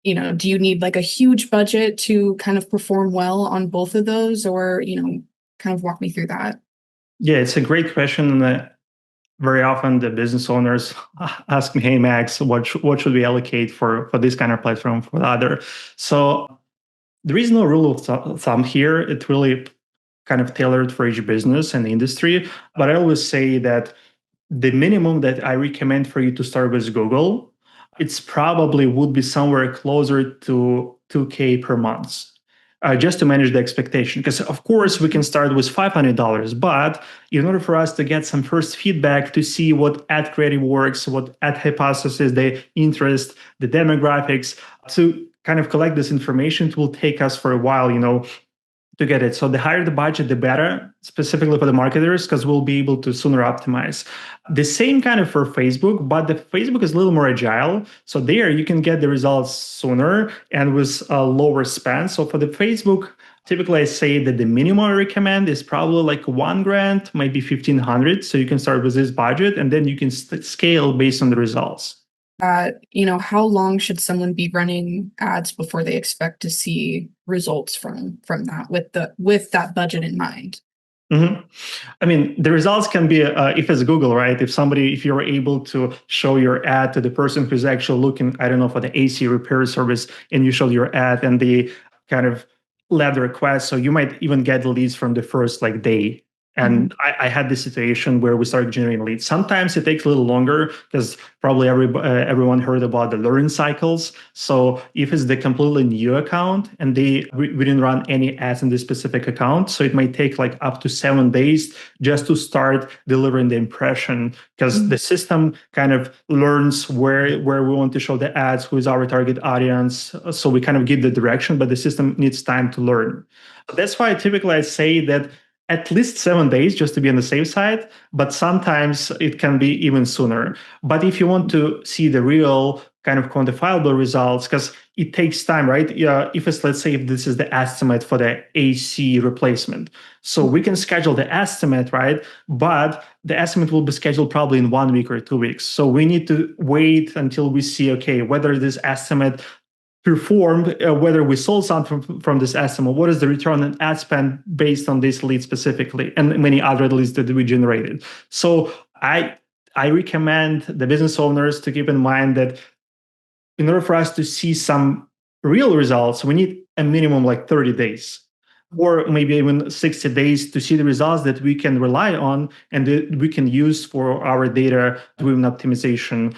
Do you need like a huge budget to kind of perform well on both of those, or, kind of walk me through that? Yeah, it's a great question. And very often the business owners ask me, hey, Max, what should we allocate for this kind of platform for the other? So there is no rule of thumb here. It really kind of tailored for each business and industry. But I always say that the minimum that I recommend for you to start with Google, it's probably would be somewhere closer to 2K per month. Just to manage the expectation. Because, of course, we can start with $500, but in order for us to get some first feedback to see what ad creative works, what ad hypothesis, the interest, the demographics, to kind of collect this information, it will take us for a while, to get it. So the higher the budget, the better, specifically for the marketers, because we'll be able to sooner optimize. The same kind of for Facebook, but the Facebook is a little more agile. So there you can get the results sooner and with a lower spend. So for the Facebook, typically I say that the minimum I recommend is probably like 1 grand, maybe 1,500. So you can start with this budget and then you can scale based on the results. How long should someone be running ads before they expect to see results from that with that budget in mind? Mhm. I mean, the results can be if it's Google, right? If you're able to show your ad to the person who's actually looking, I don't know, for the AC repair service, and you show your ad and they kind of led the request, so you might even get the leads from the first like day. Mhm. And I had this situation where we started generating leads. Sometimes it takes a little longer because probably everyone heard about the learning cycles. So if it's the completely new account and we didn't run any ads in this specific account, so it might take like up to 7 days just to start delivering the impression because the system kind of learns where we want to show the ads, who is our target audience. So we kind of give the direction, but the system needs time to learn. That's why typically I say that at least 7 days just to be on the safe side, but sometimes it can be even sooner. But if you want to see the real kind of quantifiable results, because it takes time, right? Yeah, if it's, let's say, if this is the estimate for the AC replacement. So we can schedule the estimate, right? But the estimate will be scheduled probably in 1 week or 2 weeks. So we need to wait until we see, okay, whether this estimate performed, whether we sold something from this estimate, what is the return on ad spend based on this lead specifically, and many other leads that we generated. So I recommend the business owners to keep in mind that in order for us to see some real results, we need a minimum like 30 days or maybe even 60 days to see the results that we can rely on and that we can use for our data driven optimization